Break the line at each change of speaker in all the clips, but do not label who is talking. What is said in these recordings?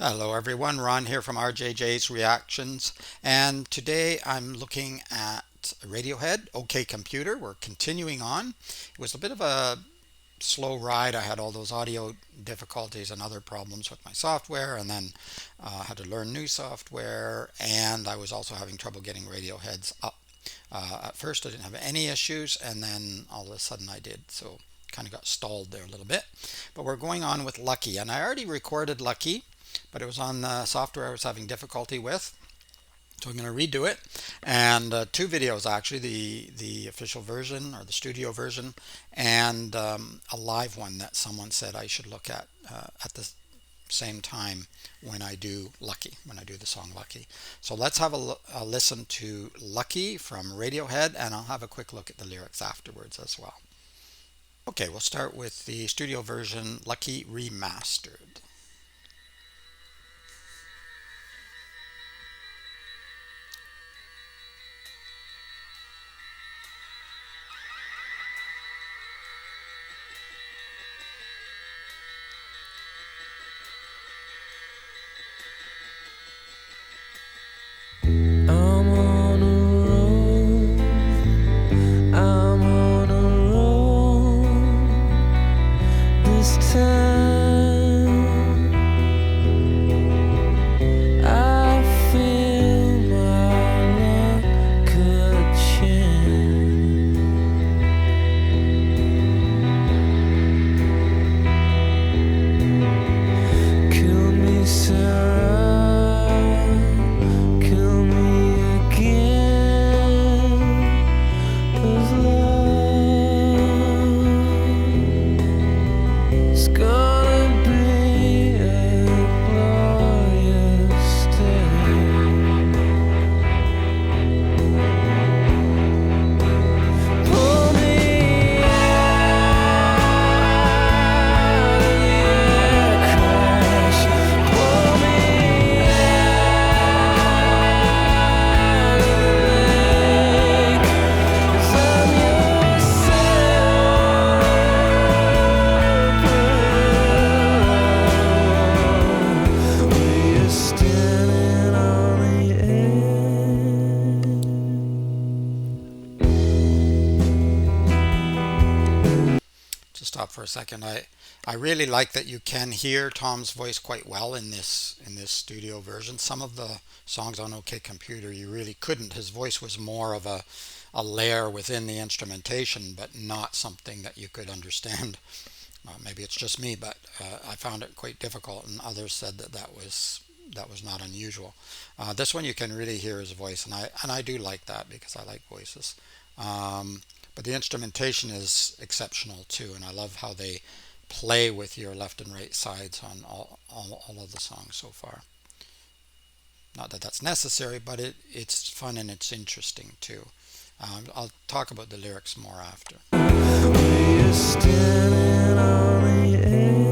Hello everyone, Ron here from RJJ's Reactions, and today I'm looking at Radiohead, OK Computer. We're continuing on. It was a bit of a slow ride. I had all those audio difficulties and other problems with my software, and then had to learn new software, and I was also having trouble getting Radioheads up. At first I didn't have any issues, and then all of a sudden I did, so kind of got stalled there a little bit. But we're going on with Lucky, and I already recorded Lucky, but it was on the software I was having difficulty with. So I'm going to redo it, and two videos actually, the official version or the studio version, and a live one that someone said I should look at the same time when I do Lucky, when I do the song Lucky. So let's have a listen to Lucky from Radiohead, and I'll have a quick look at the lyrics afterwards as well. Okay, we'll start with the studio version, Lucky Remastered.
I'm on a roll. I'm on a roll. This time I feel my luck could change. Kill me, Sarah.
Stop for a second. I really like that you can hear Tom's voice quite well in this studio version. Some of the songs on OK Computer you really couldn't. His voice was more of a layer within the instrumentation, but not something that you could understand. Maybe it's just me, but I found it quite difficult, and others said that that was not unusual. This one you can really hear his voice, and I do like that because I like voices. But the instrumentation is exceptional too, and I love how they play with your left and right sides on all of the songs so far. Not that that's necessary, but it's fun and it's interesting too. I'll talk about the lyrics more after.
We're standing on the edge.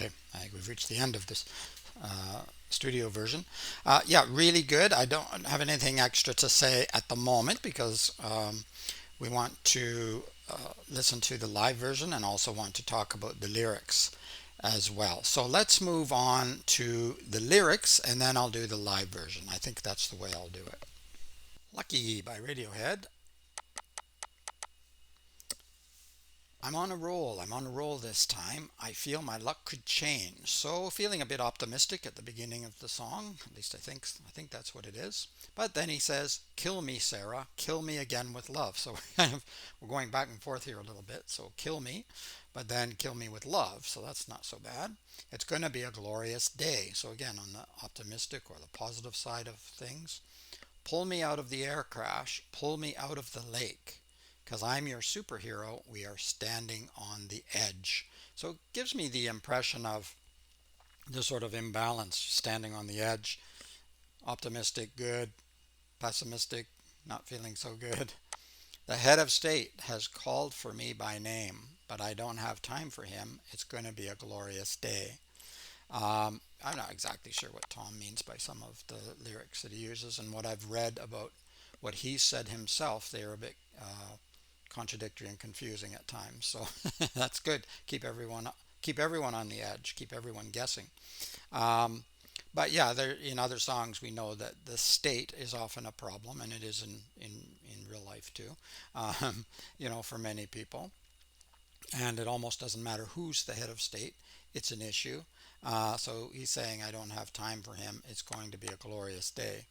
Okay, I think we've reached the end of this studio version. Yeah, really good. I don't have anything extra to say at the moment because we want to listen to the live version and also want to talk about the lyrics as well. So let's move on to the lyrics and then I'll do the live version. I think that's the way I'll do it. Lucky by Radiohead. I'm on a roll. I'm on a roll this time. I feel my luck could change. So feeling a bit optimistic at the beginning of the song. At least I think that's what it is. But then he says, "Kill me, Sarah. Kill me again with love." So we're going back and forth here a little bit. So kill me, but then kill me with love. So that's not so bad. It's going to be a glorious day. So again, on the optimistic or the positive side of things. Pull me out of the air crash. Pull me out of the lake. Because I'm your superhero, we are standing on the edge. So it gives me the impression of this sort of imbalance, standing on the edge, optimistic, good, pessimistic, not feeling so good. The head of state has called for me by name, but I don't have time for him. It's going to be a glorious day. I'm not exactly sure what Tom means by some of the lyrics that he uses, and what I've read about what he said himself, they are a bit contradictory and confusing at times. So that's good. Keep everyone on the edge. Keep everyone guessing. Um, but yeah, there in other songs we know that the state is often a problem, and it is in real life too. Um, for many people, and it almost doesn't matter who's the head of state. It's an issue. So he's saying, I don't have time for him. It's going to be a glorious day.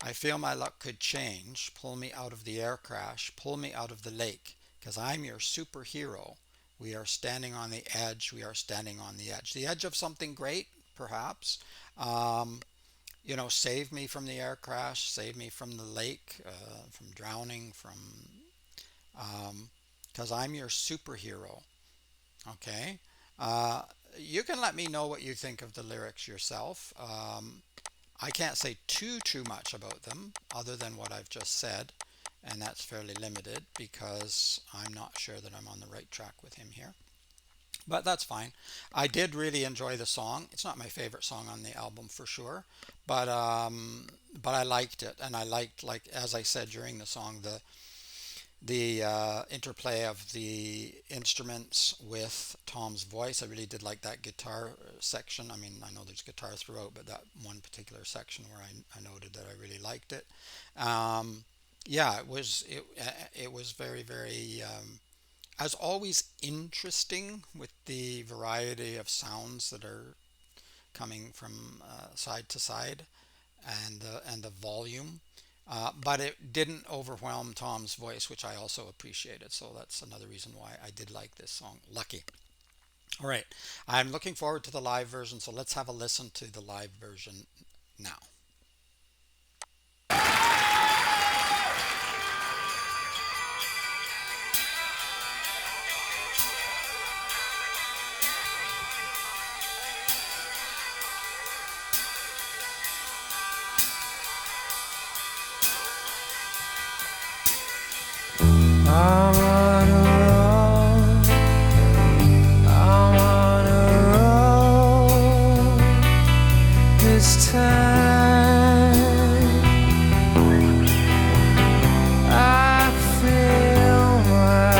I feel my luck could change. Pull me out of the air crash. Pull me out of the lake. Because I'm your superhero. We are standing on the edge. We are standing on the edge. The edge of something great, perhaps. Um, save me from the air crash. Save me from the lake, from drowning, because I'm your superhero. Okay. Uh, you can let me know what you think of the lyrics yourself. I can't say too much about them other than what I've just said, and that's fairly limited because I'm not sure that I'm on the right track with him here. But that's fine. I did really enjoy the song. It's not my favorite song on the album for sure, but I liked it, and I liked, like as I said during the song, the interplay of the instruments with Tom's voice. I really did like that guitar section. I mean, I know there's guitar throughout, but that one particular section where I noted that I really liked it. Um, yeah, it was very very as always interesting with the variety of sounds that are coming from side to side and the volume. But it didn't overwhelm Tom's voice, which I also appreciated. So that's another reason why I did like this song, Lucky. All right, I'm looking forward to the live version. So let's have a listen to the live version now.
I'm on a roll. I'm on a roll this time. I feel my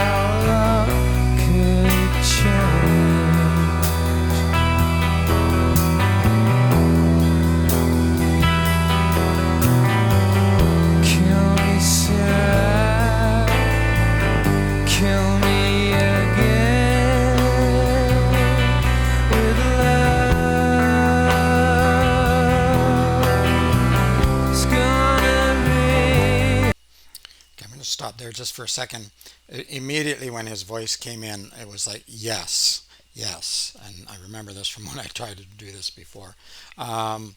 luck could change. Kill me, Sarah. Kill me again with love. It's gonna be.
Okay, I'm going to stop there just for a second. Immediately when his voice came in, it was like, yes, yes. And I remember this from when I tried to do this before. Um,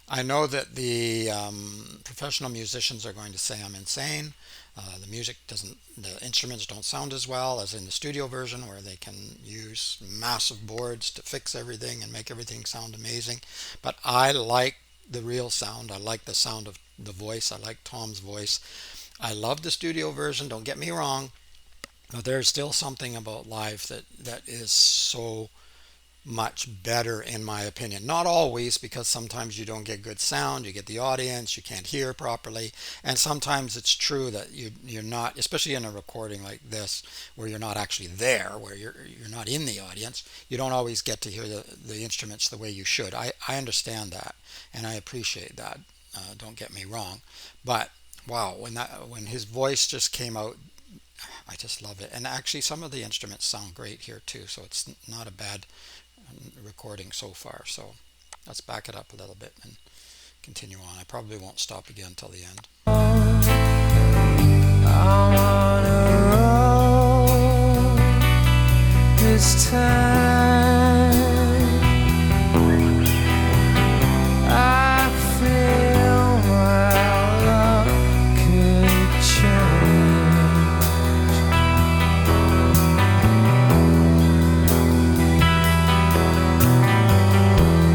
I know that the professional musicians are going to say I'm insane. The music doesn't, the instruments don't sound as well as in the studio version where they can use massive boards to fix everything and make everything sound amazing. But I like the real sound. I like the sound of the voice. I like Tom's voice. I love the studio version, don't get me wrong, but there's still something about live that is so much better in my opinion. Not always, because sometimes you don't get good sound, you get the audience, you can't hear properly, and sometimes it's true that you're not, especially in a recording like this where you're not actually there, where you're not in the audience, you don't always get to hear the instruments the way you should. I understand that and I appreciate that. Don't get me wrong, but wow, when his voice just came out, I just love it. And actually, some of the instruments sound great here too, so it's not a bad recording so far. So let's back it up a little bit and continue on. I probably won't stop again till the end.
I'm on a roll this time. I feel my luck could change.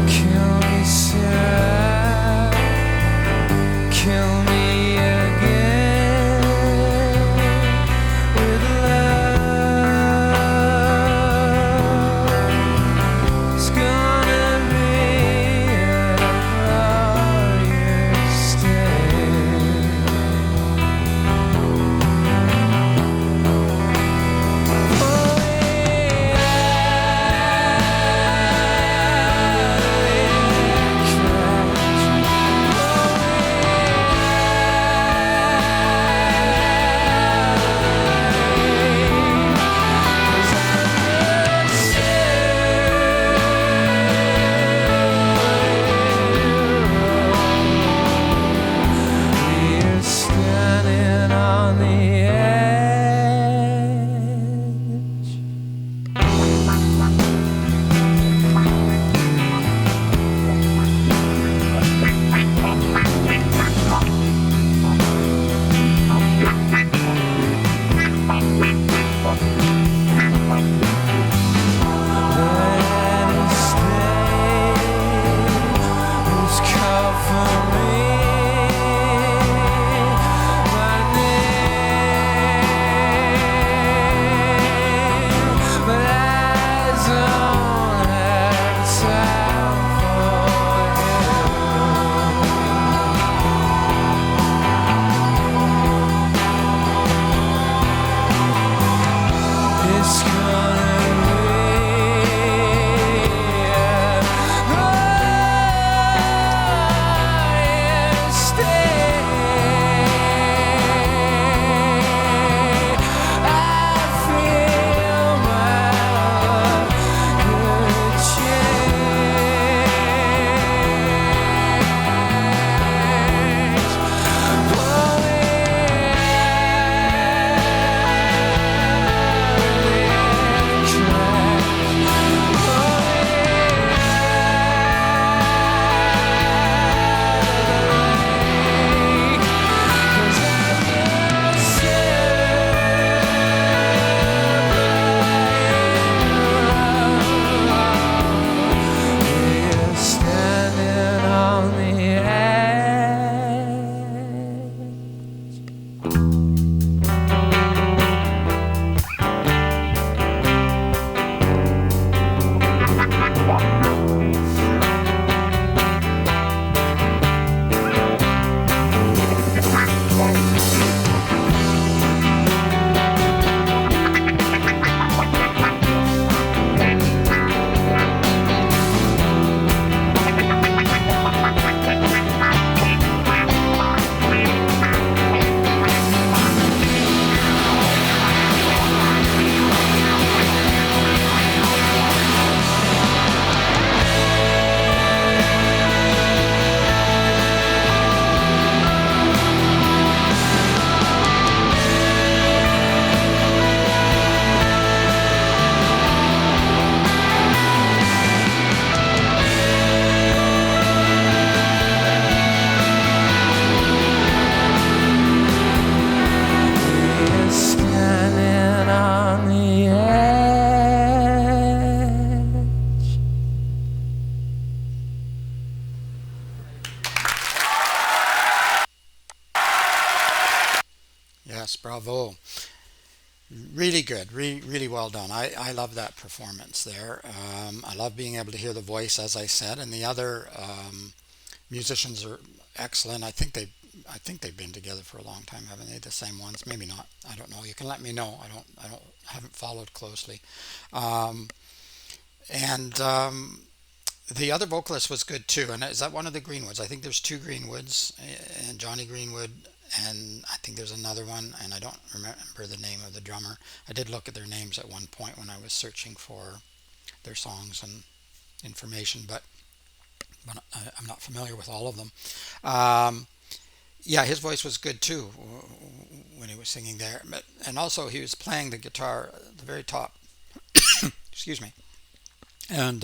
Kill me sad, kill me again with love. It's gonna be a glorious We're standing on the edge. Any state was called for me by name, but I don't have time for you. It's gonna standing on the edge. We're standing on the edge.
Yes, bravo. Really good, really well done. I love that performance there. I love being able to hear the voice, as I said, and the other musicians are excellent. I think they've been together for a long time, haven't they? The same ones, maybe not. I don't know. You can let me know. Haven't followed closely. Um, and The other vocalist was good too. And is that one of the Greenwoods? I think there's two Greenwoods, and Johnny Greenwood, and I think there's another one, and I don't remember the name of the drummer. I did look at their names at one point when I was searching for their songs and information, but I'm not familiar with all of them. Um, yeah, his voice was good too when he was singing there, and also he was playing the guitar at the very top. Excuse me, and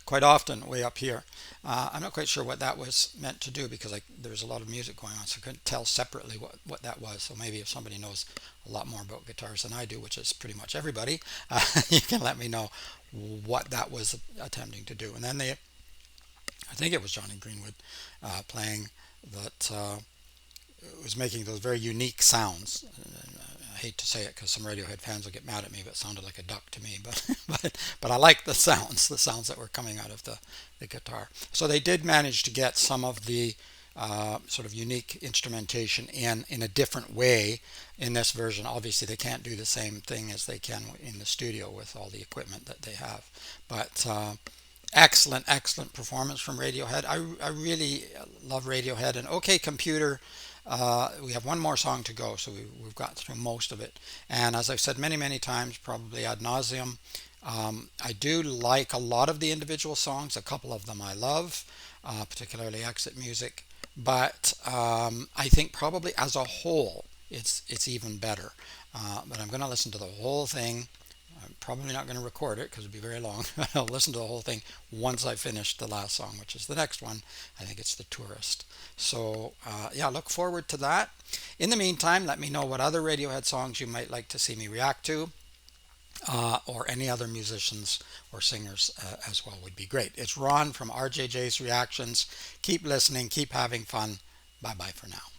quite often way up here. I'm not quite sure what that was meant to do because there was a lot of music going on, so I couldn't tell separately what that was. So maybe if somebody knows a lot more about guitars than I do, which is pretty much everybody, you can let me know what that was attempting to do. And then I think it was Johnny Greenwood playing that was making those very unique sounds. I hate to say it because some Radiohead fans will get mad at me, but it sounded like a duck to me. But but I like the sounds that were coming out of the guitar. So they did manage to get some of the sort of unique instrumentation in a different way in this version. Obviously, they can't do the same thing as they can in the studio with all the equipment that they have. But excellent performance from Radiohead. I really love Radiohead and OK Computer. We have one more song to go, so we've got through most of it. And as I've said many times, probably ad nauseum, I do like a lot of the individual songs. A couple of them I love, particularly Exit Music. But I think probably as a whole, it's even better. But I'm going to listen to the whole thing. I'm probably not going to record it because it'd be very long. I'll listen to the whole thing once I finish the last song, which is the next one. I think it's The Tourist. So, yeah, look forward to that. In the meantime, let me know what other Radiohead songs you might like to see me react to, or any other musicians or singers as well would be great. It's Ron from RJJ's Reactions. Keep listening, keep having fun. Bye bye for now.